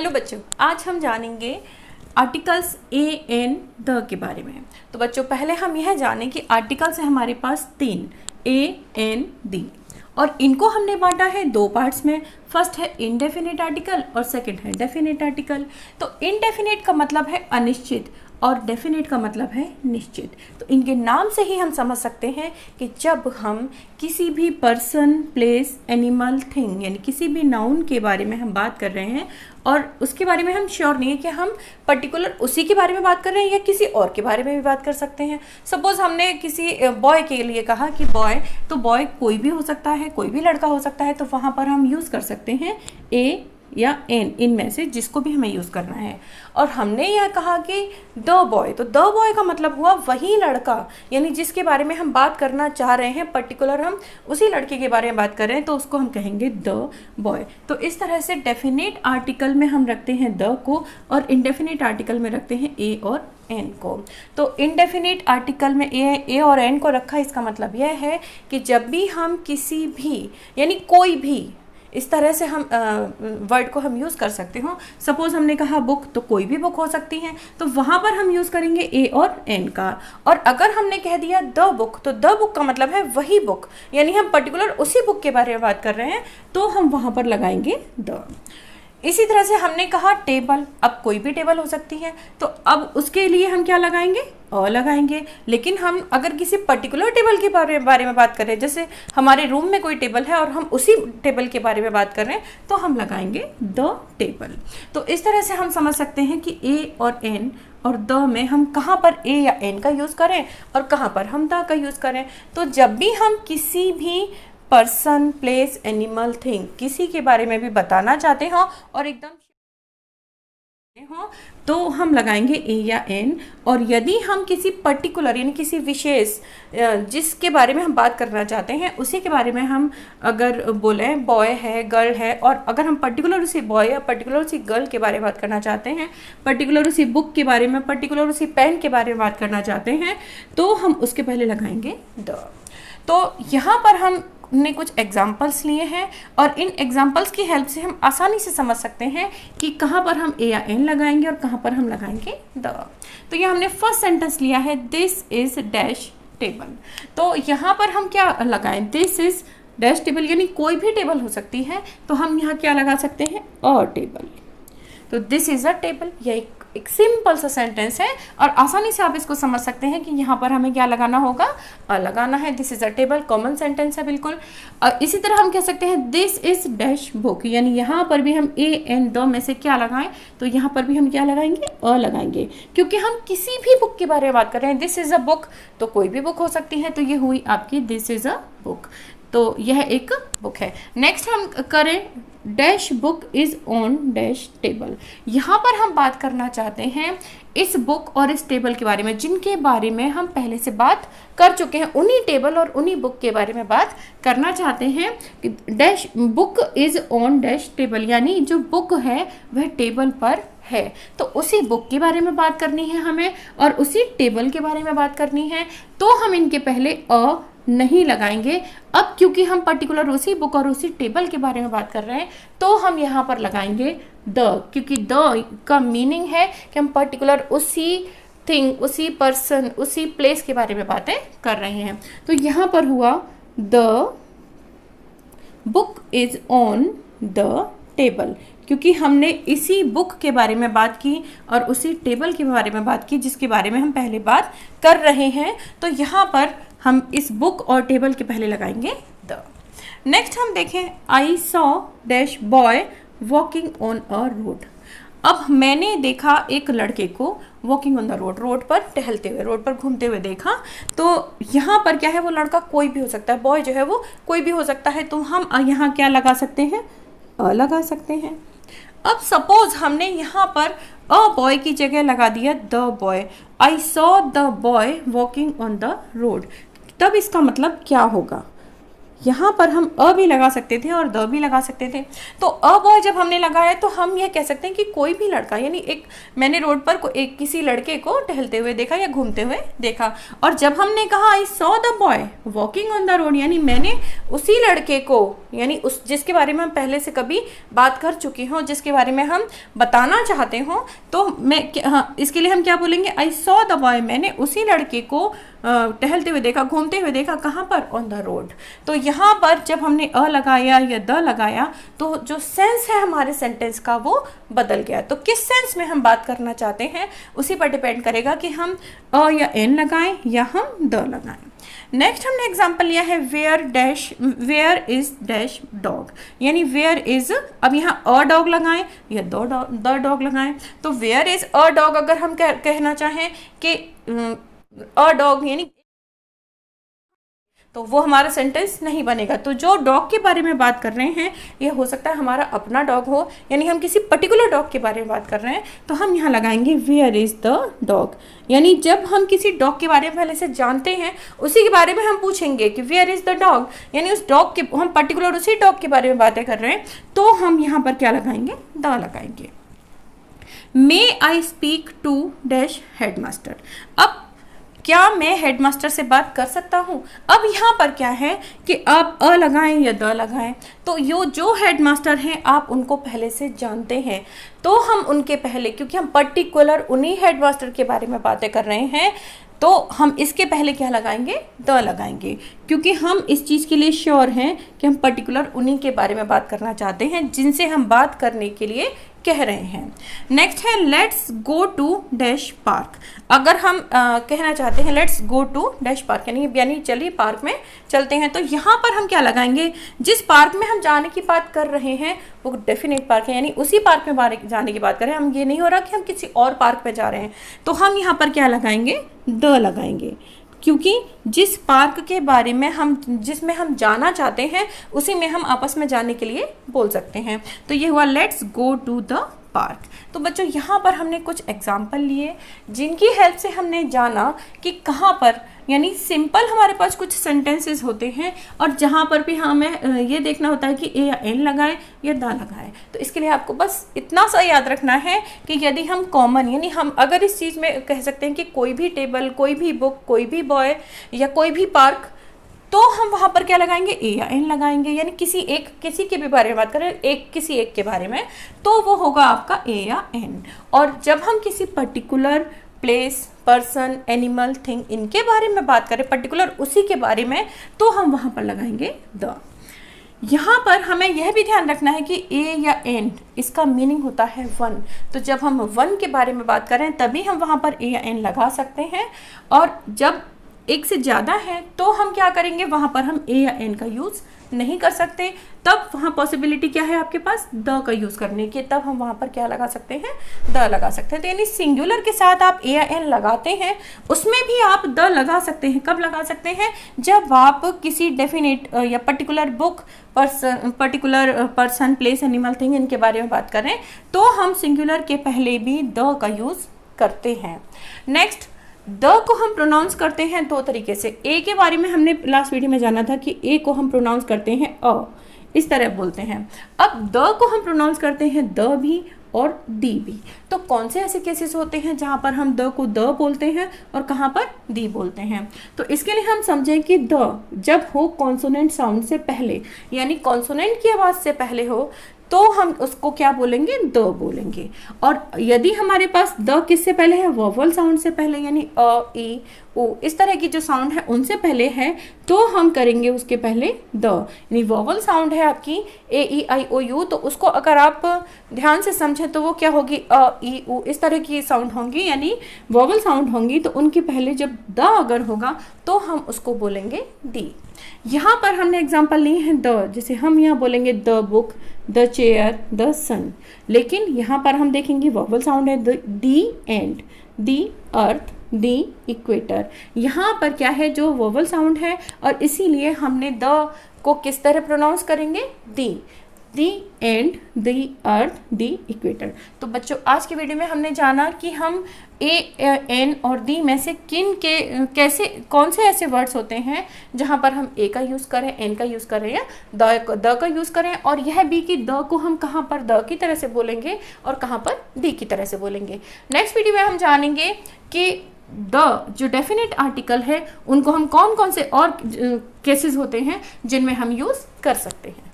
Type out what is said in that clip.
Hello बच्चों, आज हम जानेंगे आर्टिकल्स ए एन द के बारे में। तो बच्चों पहले हम यह जानें कि आर्टिकल्स है हमारे पास तीन, ए एन दी, और इनको हमने बांटा है दो पार्ट्स में। फर्स्ट है इनडेफिनिट आर्टिकल और सेकंड है डेफिनिट आर्टिकल। तो इनडेफिनिट का मतलब है अनिश्चित और डेफिनिट का मतलब है निश्चित। तो इनके नाम से ही हम समझ सकते हैं कि जब हम किसी भी पर्सन, प्लेस, एनिमल, थिंग यानी किसी भी नाउन के बारे में हम बात कर रहे हैं और उसके बारे में हम श्योर नहीं है कि हम पर्टिकुलर उसी के बारे में बात कर रहे हैं या किसी और के बारे में भी बात कर सकते हैं। सपोज हमने किसी बॉय के लिए कहा कि बॉय, तो बॉय कोई भी हो सकता है, कोई भी लड़का हो सकता है, तो वहाँ पर हम यूज़ कर सकते हैं ए या एन, इनमें से जिसको भी हमें यूज़ करना है। और हमने यह कहा कि द बॉय, तो द बॉय का मतलब हुआ वही लड़का, यानी जिसके बारे में हम बात करना चाह रहे हैं, पर्टिकुलर हम उसी लड़के के बारे में बात कर रहे हैं, तो उसको हम कहेंगे द बॉय। तो इस तरह से डेफिनेट आर्टिकल में हम रखते हैं द को और इनडेफिनिट आर्टिकल में रखते हैं ए और एन को। तो इनडेफिनिट आर्टिकल में ए और एन को रखा, इसका मतलब यह है कि जब भी हम किसी भी यानी कोई भी, इस तरह से हम वर्ड को हम यूज़ कर सकते हो। सपोज हमने कहा बुक, तो कोई भी बुक हो सकती है, तो वहाँ पर हम यूज़ करेंगे ए और एन का। और अगर हमने कह दिया द बुक, तो द बुक का मतलब है वही बुक, यानी हम पर्टिकुलर उसी बुक के बारे में बात कर रहे हैं, तो हम वहाँ पर लगाएंगे द। इसी तरह से हमने कहा टेबल, अब कोई भी टेबल हो सकती है, तो अब उसके लिए हम क्या लगाएंगे, अ लगाएंगे। लेकिन हम अगर किसी पर्टिकुलर टेबल के बारे में बात कर रहे हैं, जैसे हमारे रूम में कोई टेबल है और हम उसी टेबल के बारे में बात कर रहे हैं, तो हम लगाएंगे द टेबल। तो इस तरह से हम समझ सकते हैं कि ए और एन और द में हम कहाँ पर ए या एन का यूज़ करें और कहाँ पर हम द का यूज़ करें। तो जब भी हम किसी भी पर्सन, प्लेस, एनिमल, थिंग किसी के बारे में भी बताना चाहते हो और एकदम हो, तो हम लगाएंगे ए या एन। और यदि हम किसी पर्टिकुलर यानी किसी विशेष जिसके बारे में हम बात करना चाहते हैं उसी के बारे में हम अगर बोले बॉय है, गर्ल है, और अगर हम पर्टिकुलर उसी बॉय या पर्टिकुलर उसी गर्ल के बारे में बात करना चाहते हैं, पर्टिकुलर उसी बुक के बारे में, पर्टिकुलर उसी पेन के बारे में बात करना चाहते हैं, तो हम उसके पहले लगाएंगे द। तो यहाँ पर हमने कुछ एग्जाम्पल्स लिए हैं और इन एग्जाम्पल्स की हेल्प से हम आसानी से समझ सकते हैं कि कहाँ पर हम ए या एन लगाएंगे और कहाँ पर हम लगाएंगे द। तो ये हमने फर्स्ट सेंटेंस लिया है, दिस इज डैश टेबल। तो यहाँ पर हम क्या लगाएं, दिस इज डैश टेबल, यानी कोई भी टेबल हो सकती है, तो हम यहाँ क्या लगा सकते हैं, अ टेबल। तो दिस इज अ टेबल, यह एक सिंपल सा सेंटेंस है और आसानी से आप इसको समझ सकते हैं कि यहाँ पर हमें क्या लगाना होगा, अ लगाना है। This is a table, common sentence है बिल्कुल। इसी तरह हम कह सकते हैं दिस इज डैश बुक, यानी यहाँ पर भी हम ए एन द में से क्या लगाएं, तो यहाँ पर भी हम क्या लगाएंगे, अ लगाएंगे, क्योंकि हम किसी भी बुक के बारे में बात कर रहे हैं। दिस इज अ बुक, तो कोई भी बुक हो सकती है, तो ये हुई आपकी दिस इज अ बुक, तो यह एक बुक है। नेक्स्ट हम करें dash book is on dash table. यहाँ पर हम बात करना चाहते हैं इस बुक और इस टेबल के बारे में, जिनके बारे में हम पहले से बात कर चुके हैं। उन्हीं टेबल और उन्हीं बुक के बारे में बात करना चाहते हैं कि dash book is on dash table, यानी जो बुक है वह टेबल पर है, तो उसी बुक के बारे में बात करनी है हमें और उसी टेबल के बारे में बात करनी है। तो हम इनके पहले अ नहीं लगाएंगे। अब क्योंकि हम पर्टिकुलर उसी बुक और उसी टेबल के बारे में बात कर रहे हैं, तो हम यहाँ पर लगाएंगे द, क्योंकि द का मीनिंग है कि हम पर्टिकुलर उसी थिंग, उसी पर्सन, उसी प्लेस के बारे में बातें कर रहे हैं। तो यहाँ पर हुआ the book is on the table, क्योंकि हमने इसी बुक के बारे में बात की और उसी टेबल के बारे में बात की जिसके बारे में हम पहले बात कर रहे हैं। तो यहाँ पर हम इस बुक और टेबल के पहले लगाएंगे द। नेक्स्ट हम देखें, I saw dash boy walking on a road. अब मैंने देखा एक लड़के को walking on the road, road पर टहलते हुए, रोड पर घूमते हुए देखा। तो यहाँ पर क्या है, वो लड़का कोई भी हो सकता है, बॉय जो है वो कोई भी हो सकता है, तो हम यहाँ क्या लगा सकते हैं, अ लगा सकते हैं। अब सपोज हमने यहाँ पर अ बॉय की जगह लगा दिया the boy, I saw the boy walking on the road, तब इसका मतलब क्या होगा, यहाँ पर हम अ भी लगा सकते थे और द भी लगा सकते थे। तो अ बॉय जब हमने लगाया तो हम यह कह सकते हैं कि कोई भी लड़का, यानी एक मैंने रोड पर एक किसी लड़के को टहलते हुए देखा या घूमते हुए देखा। और जब हमने कहा I saw the boy walking on the road, यानी मैंने उसी लड़के को, यानी उस जिसके बारे में हम पहले से कभी बात कर चुकी हूँ, जिसके बारे में हम बताना चाहते हो, तो मैं हाँ, इसके लिए हम क्या बोलेंगे, आई सॉ द बॉय, मैंने उसी लड़के को टहलते हुए देखा, घूमते हुए देखा, कहाँ पर, ऑन द रोड। तो यहाँ पर जब हमने अ लगाया या द लगाया तो जो सेंस है हमारे सेंटेंस का वो बदल गया। तो किस सेंस में हम बात करना चाहते हैं उसी पर डिपेंड करेगा कि हम अ या एन लगाएं या हम द लगाएं। नेक्स्ट हमने एग्जाम्पल लिया है वेयर इज डैश डॉग, यानी वेयर इज, अब यहाँ अ डॉग लगाएं या द डॉग लगाएं। तो वेयर इज अ डॉग अगर हम कहना चाहें कि अ डॉग, यानी तो वो हमारा सेंटेंस नहीं बनेगा। तो जो डॉग के बारे में बात कर रहे हैं ये हो सकता है हमारा अपना डॉग हो, यानी हम किसी पर्टिकुलर डॉग के बारे में बात कर रहे हैं तो हम यहाँ लगाएंगे वेयर इज द डॉग। यानी जब हम किसी डॉग के बारे में पहले से जानते हैं उसी के बारे में हम पूछेंगे कि वेयर इज द डॉग, यानी उस डॉग के, हम पर्टिकुलर उसी डॉग के बारे में बातें कर रहे हैं तो हम यहाँ पर क्या लगाएंगे, द लगाएंगे। May I speak to dash headmaster, अब क्या मैं हेडमास्टर से बात कर सकता हूँ। अब यहाँ पर क्या है कि आप अ लगाएं या द लगाएं, तो जो हेडमास्टर हैं आप उनको पहले से जानते हैं तो हम उनके पहले, क्योंकि हम पर्टिकुलर उन्हीं हेडमास्टर के बारे में बातें कर रहे हैं तो हम इसके पहले क्या लगाएंगे, द लगाएंगे, क्योंकि हम इस चीज़ के लिए श्योर हैं कि हम पर्टिकुलर उन्हीं के बारे में बात करना चाहते हैं जिनसे हम बात करने के लिए कह रहे हैं। नेक्स्ट है let's go to dash park, अगर हम कहना चाहते हैं let's go to dash park, यानी चलिए पार्क में चलते हैं, तो यहाँ पर हम क्या लगाएंगे, जिस पार्क में हम जाने की बात कर रहे हैं वो डेफिनेट पार्क है, यानी उसी पार्क में जाने की बात करें, हम ये नहीं हो रहा कि हम किसी और पार्क पे जा रहे हैं, तो हम यहाँ पर क्या लगाएंगे, द लगाएंगे, क्योंकि जिस पार्क के बारे में जिसमें हम जाना चाहते हैं उसी में हम आपस में जाने के लिए बोल सकते हैं। तो ये हुआ let's go to the park. तो बच्चों यहाँ पर हमने कुछ एग्जाम्पल लिए जिनकी हेल्प से हमने जाना कि कहाँ पर, यानी सिंपल हमारे पास कुछ सेंटेंसेस होते हैं और जहाँ पर भी हमें ये देखना होता है कि ए या एन लगाएं या द लगाएं। तो इसके लिए आपको बस इतना सा याद रखना है कि यदि हम कॉमन, यानी हम अगर इस चीज़ में कह सकते हैं कि कोई भी टेबल, कोई भी बुक, कोई भी बॉय या कोई भी पार्क, तो हम वहाँ पर क्या लगाएंगे, ए या एन लगाएंगे, यानी किसी के भी बारे में बात करें, किसी एक के बारे में, तो वो होगा आपका ए या एन। और जब हम किसी particular place, person, animal, thing, इनके बारे में बात करें, पर्टिकुलर उसी के बारे में, तो हम वहाँ पर लगाएंगे द। यहाँ पर हमें यह भी ध्यान रखना है कि ए या एन इसका मीनिंग होता है वन, तो जब हम वन के बारे में बात करें तभी हम वहाँ पर ए या एन लगा सकते हैं, और जब एक से ज़्यादा है तो हम क्या करेंगे, वहाँ पर हम ए या एन का यूज़ नहीं कर सकते, तब वहाँ पॉसिबिलिटी क्या है आपके पास, द का यूज़ करने की, तब हम वहाँ पर क्या लगा सकते हैं, द लगा सकते हैं। तो यानी सिंगुलर के साथ आप ए या एन लगाते हैं उसमें भी आप द लगा सकते हैं। कब लगा सकते हैं, जब आप किसी डेफिनेट या particular book, particular person, place, animal, thing, इनके बारे में बात करें तो हम सिंगुलर के पहले भी द का यूज़ करते हैं। नेक्स्ट, द को हम प्रोनाउंस करते हैं दो तरीके से। ए के बारे में हमने लास्ट वीडियो में जाना था कि ए को हम प्रोनाउंस करते हैं अ, इस तरह बोलते हैं। अब द को हम प्रोनाउंस करते हैं द भी और दी भी। तो कौन से ऐसे केसेस होते हैं जहाँ पर हम द को द बोलते हैं और कहाँ पर दी बोलते हैं। तो इसके लिए हम समझें कि द जब हो कॉन्सोनेंट साउंड से पहले, यानी कॉन्सोनेंट की आवाज़ से पहले हो, तो हम उसको क्या बोलेंगे, द बोलेंगे। और यदि हमारे पास द किससे पहले है, वोवल साउंड से पहले, यानी अ, ई, ओ, इस तरह की जो साउंड है उनसे पहले है, तो हम करेंगे उसके पहले द। यानी वोवल साउंड है आपकी ए, ई, आई, ओ, यू, तो उसको अगर आप ध्यान से समझें तो वो क्या होगी, अ, ई, उ, इस तरह की साउंड होंगी, यानी वोवल साउंड होंगी, तो उनके पहले जब द अगर होगा तो हम उसको बोलेंगे दी। यहाँ पर हमने एग्जाम्पल लिए हैं द, जैसे हम यहाँ बोलेंगे the book, the chair, the sun, लेकिन यहाँ पर हम देखेंगे वोवल साउंड है दी and, the earth, the equator. यहाँ पर क्या है, जो वोवल साउंड है, और इसीलिए हमने द को किस तरह प्रोनाउंस करेंगे, दी। दी and, the earth, the equator. तो बच्चों आज की वीडियो में हमने जाना कि हम ए, एन और दी में से किन के कैसे कौन से ऐसे वर्ड्स होते हैं जहां पर हम ए का यूज़ करें, एन का यूज़ करें या द का यूज़ करें, और यह भी कि द को हम कहाँ पर द की तरह से बोलेंगे और कहाँ पर दी की तरह से बोलेंगे। नेक्स्ट वीडियो में हम जानेंगे कि द जो डेफिनेट आर्टिकल है उनको हम कौन कौन से और केसेस होते हैं जिनमें हम यूज़ कर सकते हैं।